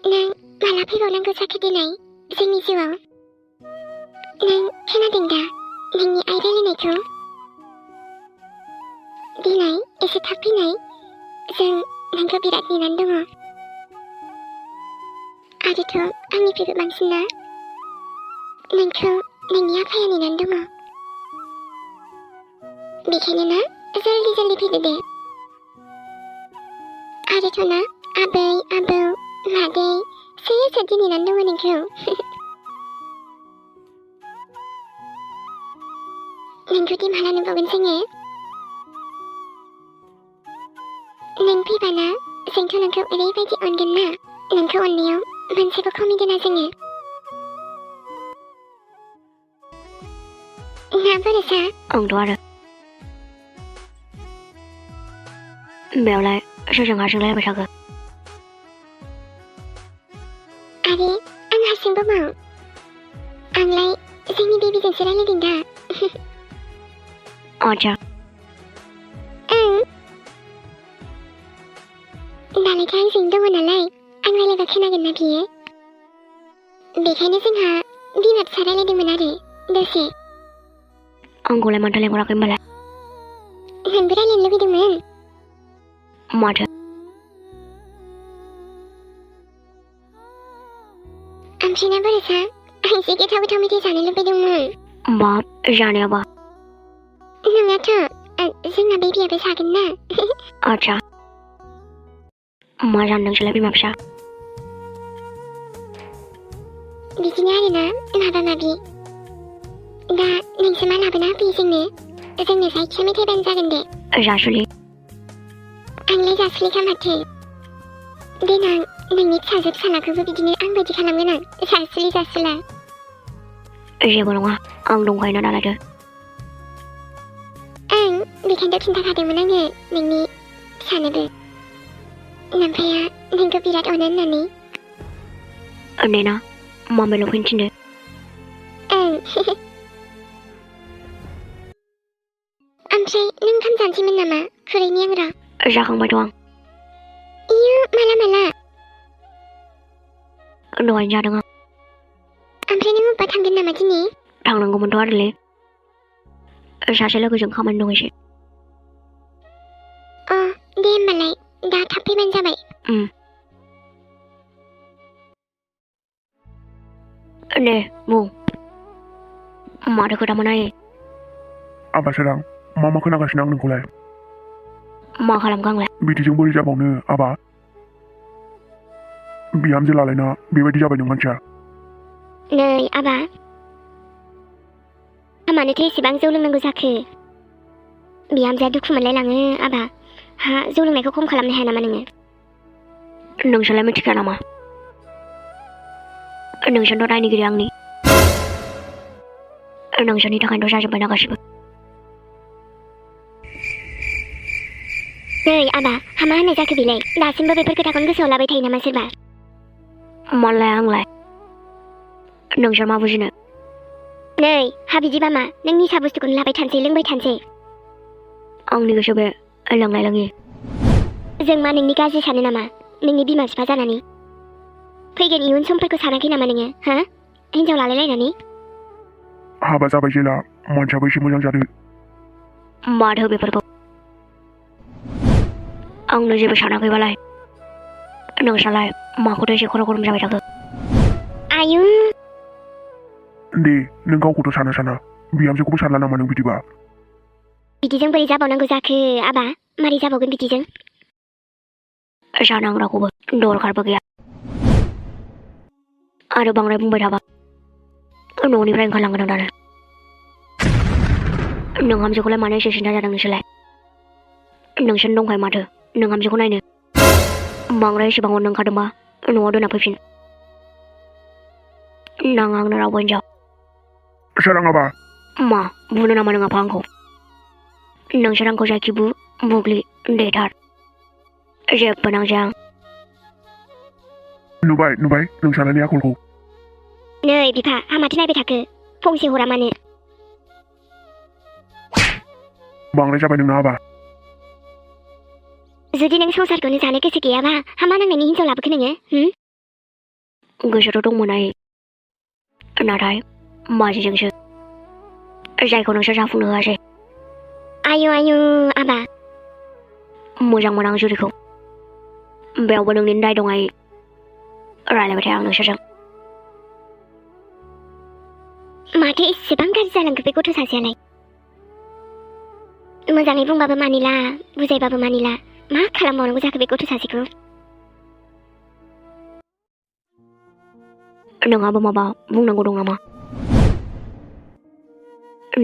नों माला फैबावनांगौ जाखो दिनै जोंनि जिउआव? नों खोनादों दा नोंनि आइ रायलायनायखौ? दिनै एसे थाब फैनाय, जों नोंखौ बिराद नेनानै दङ। आरोथ' आंनिफ्रायबो बांसिन ना, नोंखौ नोंनि आफाया नेनानै दङ। बेखायनो ना जल्दि जल्दि फैदो दे। आरोथ' ना आबै आबौ मादै सोर नेनानै दङ नोंखौ। नोंखौदि माला नुबावगोन जोङो? नों फैबाना जोंथ' नोंखौ ओरैबायदि अनगोन ना, नोंखौ अननायाव मोनसेबो खमि दोना जोङो। ना बोरैसा? आंथ' आरो बेयावलाय सोरजों हारसिं रायलायबाय थाखो? आरे आं हारसिंबो माव, आंलाय जोंनि बेबिजोंसो रायलायदों दा। आच्छा, दालायथ' आंजों दङ नालाय, आं रायलायबा खोनागोन ना बियो। बेखायनो जोंहा बिमा फिसा रायलायदोंमोन आरो दसे। आंखौलाय मानोथो लेंहराखै होनबालाय? नोंबो रायलायनो लुबैदोंमोन? माथो? ओमफ्राय ना बोरैसा? आं एसे गोथाव गोथाव मेथाइ जानो लुबैदोंमोन। बाब, जानायाबा? नङाथ', जोंना बेबियाबो जागोन ना। आच्छा, मा जानो नोंसोरलाय बिमा फिसा? बिदिनो आरोना माबा माबि। दा नोंसो मा लाबोना होफैयो जोंनो जायखिया मेथाइबानो जागोन दे। जासुलि? आंलाय जासुलिखा माथो। देनां नोंनि फिसाजो फिसालाखौबो बिदिनो आं बायदि खालामगोन आं, जासुलि जासुला। जेबो नङा, आं दंखायोना दालायथो। ओं, बेखायनोथ' खिन्थाखादोंमोन आङो नोंनि फिसानोबो। नामफाया नोंखौ बिराद अनो होननानै। नेना माबायल' फैनो थिनदो। ओं। ओमफ्राय नों ओंखाम जानोसैमोन नामा? खुरैनि आं र'। जाखांबायथ' आं। इयो माला माला? दहायनो जादों आं। ओमफ्राय नों अब्बा थांगोन नामा दिनै? थांनांगौमोनथ' आरोलै, सासे लोगोजों खामानि दं एसे। अ, दे होमबालाय दा थाब फैबानो जाबाय। दे बुं, माथो खोथामोन आयै? आबा सोरां, मा खोनागासिनो आं नोंखौलाय? मा खालामखो आंलाय? बिदिजों बोरै जाबावनो आबा? बिहामजो लालायना बेबायदि जाबाय नों मानसिया। नै आबा, मानोथो एसेबां जौ लोंनांगौ जाखो? बिहामजोआ दुखु मोनलायलाङो आबा। हा, जौ लोंनायखौ खम खालामनो हाया नामा नोङो? नोंसोरलाय मिथिखाया नामा? नोंसोरथ' दायनिगिरि आंनि। नोंसोरनि थाखायनोथ' जाजोब्बायना गासिबो। नै आबा, मा होननाय जाखो बेलाय? दासिमबो बेफोर खोथाखौनो गोसोआव लाबाय थायो नामा सोरबा? मालाय आंलाय? नोंसोर मा बुजिनो? नै हा, बिदिबा मा? नों निसा बुस्थुखौनो लाबाय थानोसै, लोंबाय थानोसै। आंनि गोसो बे लोंनाय लोङि। जों मा नोंनि गाज्रि सानो नामा? नोंनि बिमा बिफा जानानै? फैगोन इयुन समफोरखौ सानाखै नामा नोङो? हा, हिनजाव लालायलायनानै? हाबा जाबाय जेला, मानसियाबो एसे मोजां जादो। माथो बेफोरखौ? आंनो जेबो सानाखैबालाय नोंस्रालाय माखौथो एसे खर' गरम जाबाय थाखो? आयु, दे नों गावखौथ' साना, बिहामजोखौबो सानला नामा नों बिदिबा? बिदिजों बोरै जाबावनांगौ जाखो आबा? मारै जाबावगोन बिदिजों? जानो आं रावखौबो दरखारबो गैया। आरो बांद्राय बुंबाय थाबा न'निफ्राय ओंखारलांगोन आं दानो। नोंहामजोखौलाय मानो एसे सिन्था जादों नोंसोरलाय? नोंसोरनो दंखायो माथो नोंहामजोखौ नायनो। बांद्राय एसेबां अननो ओंखारदोंबा न'आव दोनना फैफिन। नाङा आंनो रावबो हिनजाव। सोरां आबा। मा बुनो नामा नों आफा आंखौ? नोंसोर आंखौ जायखि बुग्लि देथार, जेबो नांजाया आं। नुबाय नोंसालायनि आखलखौ। नै बिफा, माथो नायबाय थाखो? फंसे हरा मानो? बांद्राय जाबाय नोंना आबा। जुदि नों संसारखौनो जानो गोसो गैयाबा मा नांनायनि हिनजाव लाबोखो नोङो? गोसोथ' दंमोन आइ नाथाय माजिजोंसो जायखौ नोंसोर जाफुंनो होआसै आयु आबा मोजां मोना आं जुरिखौ बेयावबो नोंनि दाय दं आइ रायलायबाय थाया आं नोंसोरजों माथो इसेबां गाज्रि जालांखो बे गथ' सासेयालाय मोजाङै बुंबाबो मानिला बुजायबाबो मानिला मा खालामबावनांगौ जाखो बे गथ' सासेखौ नोंहाबो माबा बुंनांगौ दं नामा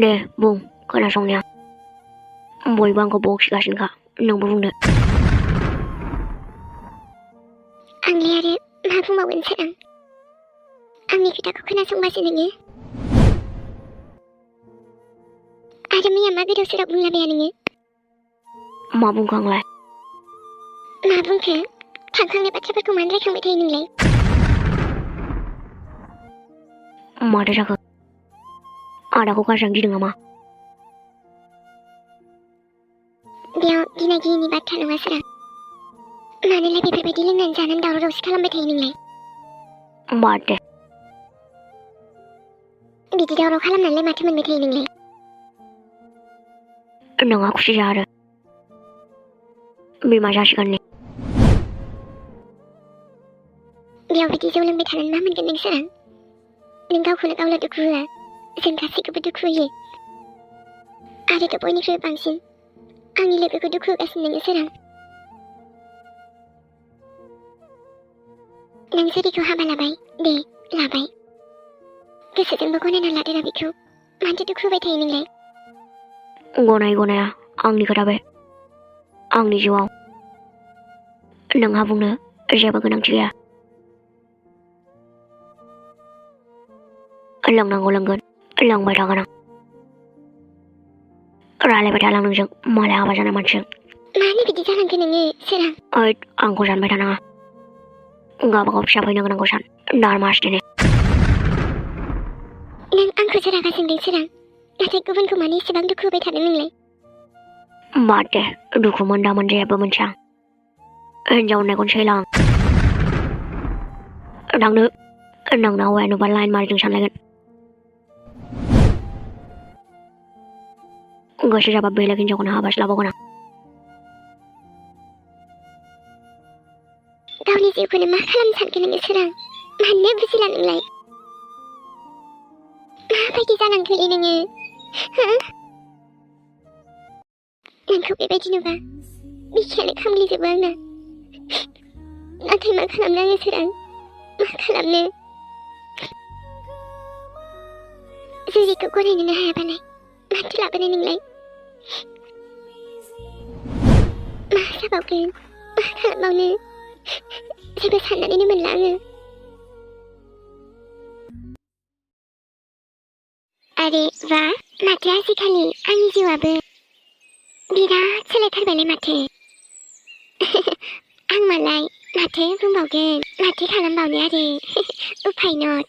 दे बुं खोनासंनि आं बयबो आंखौ बखिगासिनोखा नोंबो बुंदो आंलाय आरो मा बुंबावगोन सोरां आंनि खोथाखौ खोनासंबासो नोङो आरो मैया मा गोदाव सोराव बुंलाबाया नोङो मा बुंखो आंलाय मा बुंखो थांखांनाय बाथ्राफोरखौ मानो रायखांबाय थायो नोंलाय माथो जाखो आदाखौ गाज्रि गिदों नामा बेयाव गिना गियिनि बाथ्रा नङा सोरां मानोलाय बेफोरबायदि लोंनानै जानानै दावराव दावसि खालामबाय थायो नोंलाय बाद दे बिदि दावराव खालामनानैलाय माथो मोनबाय थायो नोंलाय नोंहा खुसि जा आरो बिमा जासिगोन ने बेयाव बिदि जौ लोंबाय थानानै मा मोनगोन नों सोरां नों गावखौनो गावल' दुखु होआ जों गासैखौबो दुखु होयो आरोथ' बयनिख्रुइबो बांसिन आंनि लोगोखौ दुखु होगासिनो नोङो सोरां नों जुरिखौ हाबा लाबाय दे लाबाय गोसोजोंबो गनायना लादोरा बेखौ मानोथो दुखु होबाय थायो नोंलाय गनाया आंनि खोथा बे आंनि जिउआव नोंहा बुंनो जेबो गोनांथि गैया लोंनांगौ लोंगोन लोंबाय थागोन आं रायलायबाय थाला नोंजों मालाय हाबा जानाय मानसिजों मानो बिदि जालांखो नोङो सोरां आंखौ जानबाय थानाङा गावबागाव फिसा फैनो गोनांखौ सान दारमास दिनै नों आंखौसो रागा जोंदों सोरां नाथाय गुबुनखौ मानो एसेबां दुखु होबाय थादों नोंलाय बाद दे दुखु मोनदामोन जेबो मोनथिया हिनजाव होननायखौनो सैला आं थांनो नोंना हौवाया नुबा लाइन मारिजों सानलायगोन गोसो जाबा बेलेग हिनजावखौनो हाबासो लाबावगोन आं गावनि जिउखौनो मा खालामनो सानखो नोङो सोरां मानो बुजिला नोंलाय माबायदि जानांखोलै नोङो नोंखौ बेबायदि नुबा बिखायानो खामग्लिजोबो आंना नाथाय मा खालामनो आङो सोरां मा खालामनो जुरिखौ गनायनोनो हायाबालाय माथो लाबोनो नोंलाय मा जाबावगोन मा खालामबावनो जेबो साननानैनो मोनला आङो आरे बा माथो आजिखालि आंनि जिउआबो बिराद सोलायथारबायलाय माथो आं मालाय माथो बुंबावगोन माथो खालामबावनो आरो उफाय नट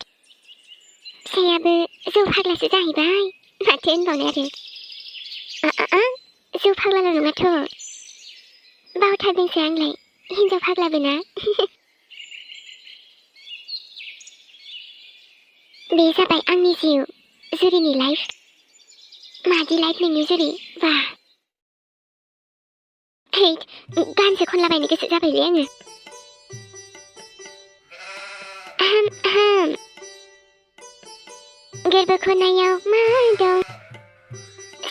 फिसायाबो जौ फाग्लासो जाहैबाय माथो होनबावनो आरो जौ फाग्लाल' नङाथ' बावथारदोंसो आंलाय हिनजाव फाग्लाबो ना बे जाबाय आंनि जिउ जुरिनि लाइफ मादि लाइफ नोंनि जुरि बा हैद गानसो खनलाबायनो गोसो जाबायलै आङो गोरबो खनायाव मा दं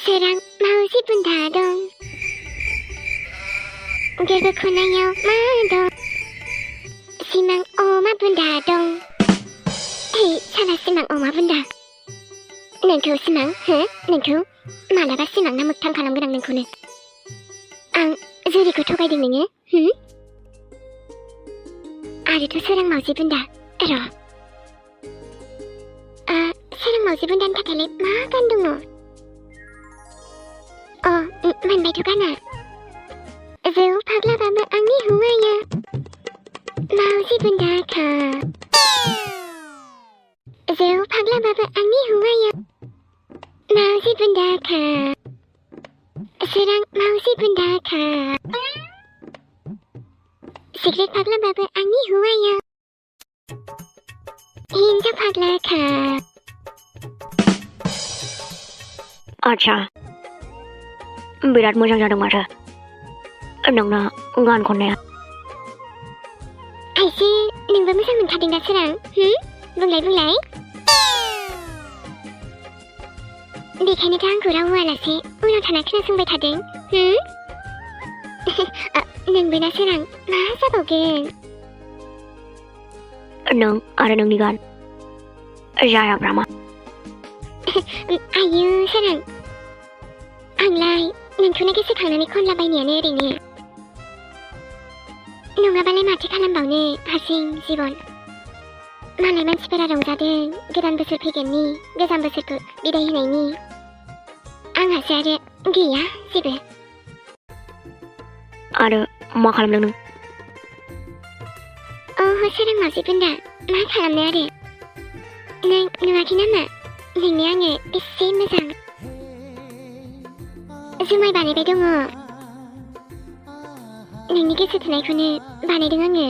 सोरां मावजि बुन्दा दं गोरबो खनायाव मा दं सिमां अमा बुन्दा दं हे साला सिमां अमा बुन्दा नोंखौ सिमां हो नोंखौ मालाबा सिमां ना मोगथां खालामगोन आं नोंखौनो आं जुरिखौ थगायदों नोङो आरोथ' सोरां मावजि बुन्दा र' सोरां मावजि बुन्दानि थाखायलाय मा गान दङ मोनबायथ' गाना जौ फाग्लाबाबो आंनि हौवाया मावजि बुन्दाखा जौ फाग्लाबाबो आंनि हौवाया मावजि बुन्दाखा सोरां मावजि बुन्दाखा सिग्रेट फाग्लाबाबो आंनि हौवाया फाग्लाखा आच्छा बिराद मोजां जादों माथो नोंना गान खननाया आइसो नोंबो मोजां मोनखादों दा सोरां बुंलाय बेखायनोथ' आंखौ राव होआलासे उनाव थाना खोनासंबाय थादों नोंबो ना सोरां मा जाबावगोन नों आरो नोंनि गान जायाब्रा मा आयु सोरां आंलाय नोंखौनो गोसोखांनानै खनलाबायनायानो ओरैनो नङाबालाय माथो खालामबावनो हारसिं जिबन मालाय मानसिफोरा रंजादों गोदान बोसोर फैगोननि गोजाम बोसोरखौ बिदाय होनायनि आंहासो आरो गैया जेबो आरो मा खालामदों नों सोरां मावजि बुन्दा मा खालामनो आरो नों नुवाखै नामा नोंनो आङो बेसे मोजां जुमाय बानायबाय दङ नोंनि गोसो थोनायखौनो बानायदों आङो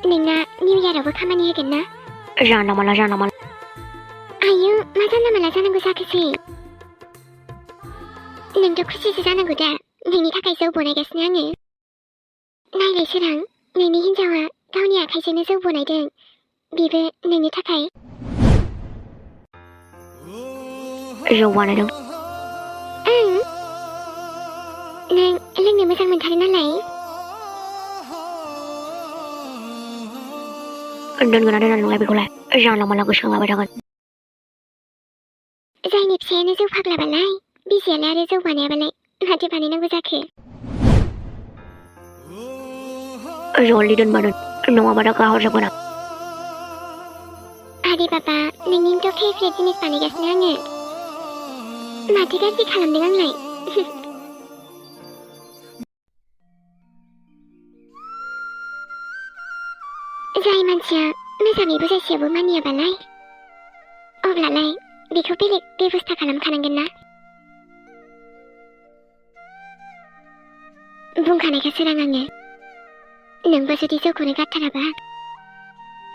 नोंना निउ इयारावबो खामानि होगोन ना जाना माला आयु मा जानला माला जानांगौ जाखोसै नोंथ' खुसिसो जानांगौ दा नोंनि थाखाय जौ बनायगासिनो आङो नायलाय सोरां नोंनि हिन्जावा गावनि आखाइजोंनो जौ बनायदों बेबो नोंनि थाखाय जौ बानायदों नों लोंनो मोजां मोनथारो नालाय दोनगोना दोना नोंलाय बेखौलाय जानला माला गोसोखांलाबाय थागोन जायनि फिसायानो जौ फाग्लाबालाय बिसियालाय आरो जौ बानायाबालाय माथो बानायनांगौ जाखो जल्दि दोनबा दोन नङाबा दा गाहरजोबगोन आं आरे बाबा नोंनिथ' फेभरेट जिनिस बानायगासिनो आङो माथो गाज्रि खालामदों आंलाय जाय मानसिया मोजाङै बुजायसेयावबो मानियाबालाय अब्लालाय बेखौ बेलेग बेबस्था खालामखानांगोन ना बुंखानायखा सोरां आङो नोंबो जुदि जौखौनो गारथाराबा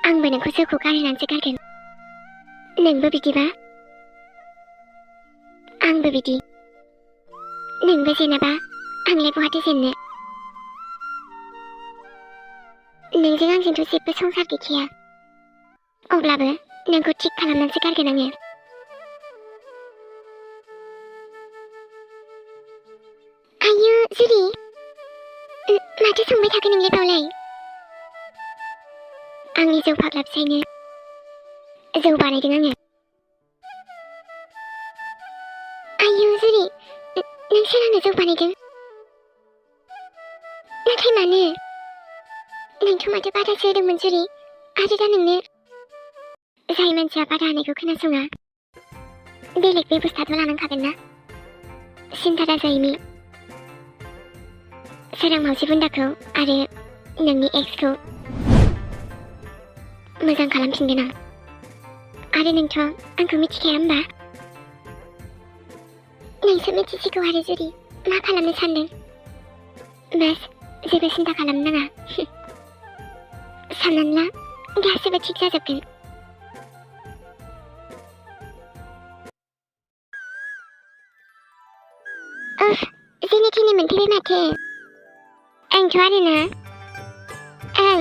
आंबो नोंखौ जौखौ गारहैनानैसो गारगोन नोंबो बिदिबा आंबो बिदि नोंबो जेनाबा आंलाय बहाथो जेननो नोंजों आंजोंथ' जेबो संसार गैखाया अब्लाबो नोंखौ थिग खालामनानैसो गारगोन आङो आयु जुरि माथो संबाय थाखो नोंलाय बावलाय आंनि जौ फाग्ला फिसायनो जौ बानायदों आङो आयु जुरि नों सोरांनो जौ बानायदों नाथाय मानो नोंथ' माथो बादासो होदोंमोन जुरि आरो दा नोंनो जाय मानसिया बादा होनायखौ खोनासङा बेलेग बेबस्थाथ' लानांखागोन ना सिन्था दाजा एमि सोरां मावजि बुन्दाखौ आरो नोंनि एक्सखौ मोजां खालामफिनगोन आं आरो नोंथ' आंखौ मिथिखाया होमबा नोंसो मिथिसिगौ आरो जुरि मा खालामनो सानदों बास जेबो सिन्था खालामनो नाङा साननानै ला गासैबो थिग जाजोबगोन जेने थेने मोनफैबाय माथो आंथ' आरोना ओं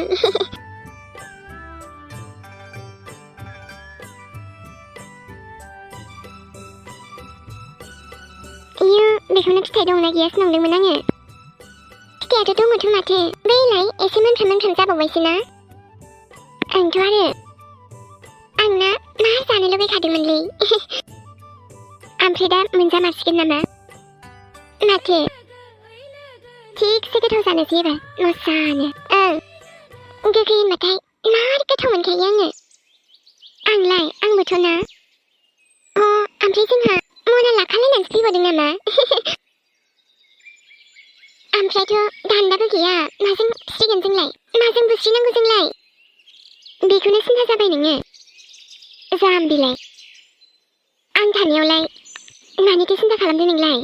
इयो बेखौनो फिथाइ दंना गैयासो नंदोंमोन आङो फिथाइयाथ' दङथ' माथो बैलाय एसे मोनफ्राम जाबावबायसो ना आंथ' आरो आंना मा जानो लुबैखादोंमोनलै ओमफ्राय दा मोनजामारसिगोन नामा माथो थिगसे गोथाव जानोसै एबार मोजांनो गोखै होनबाथाय मार गोथाव मोनखायो आंलाय आंबोथ' ना ओमफ्राय जोंहा मना लाखालायनानैसो फैबावदों नामा ओमफ्रायथ' दान्दाबो गैया माजों फिसिगोन जोंलाय माजों बुस्रिनांगौ जोंलाय बेखौनो सिन्था जाबाय नोङो जाम्बिलाय आं थानायावलाय मानिथो सिन्था खालामदों नोंलाय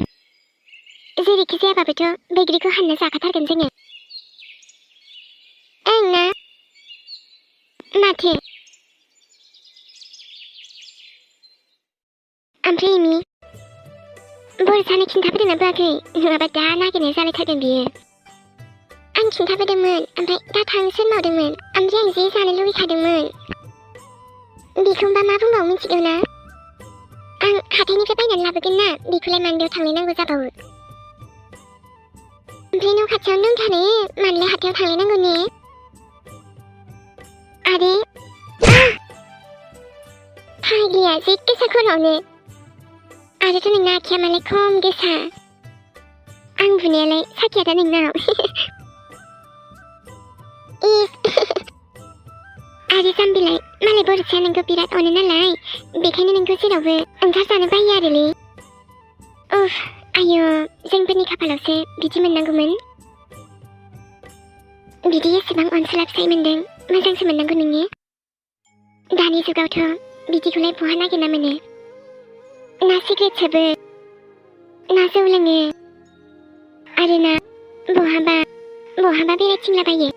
जेरैखि जायाबाबोथ' बैग्रिखौ हानना जाखाथारगोन जोङो ओं ना माथो ओमफ्राय एमि बर' सानो खिन्थाबोदोंना बोआखै नङाबा दा नागिरनाय जालायथारगोन बियो आं खिन्थाबोदोंमोन ओमफ्राय दा थांसो मावदोंमोन ओमफ्राय आं जे जानो लुबैखादोंमोन बेखौबा मा बुंबावो मिथिगौ ना आं हाथाइनिफ्राय बायनानै लाबोगोन ना बेखौलाय मानदायाव थांलायनांगौ जाबावो ओमफ्राय न' खाथियावनो दंथारो मानोलाय हाथायाव थांलायनांगौ ने आरो फाग्लिया जे गोसा खर'आवनो आरोथ' नोंना आखाया मालाय खम गोसा आं बुनायालाय साखिया दा नोंनाव आरो जाम्बिलाय मालाय बर'सा नोंखौ बिराद अनो नालाय बेखायनो नोंखौ जेरावबो ओंखार जानो बायो आरोलै उफ आयौ जोंफोरनि खाफालावसो बिदि मोननांगौमोन बिदि एसेबां अनसुला फिसाय मोनदों मोजांसो मोननांगौ नोङो दानि जुगावथ' बिदिखौलाय बहा नागिरना मोनो ना सिगारेट सोबो ना जौ लोङो आरो ना बहाबा बेरायथिंलाबायो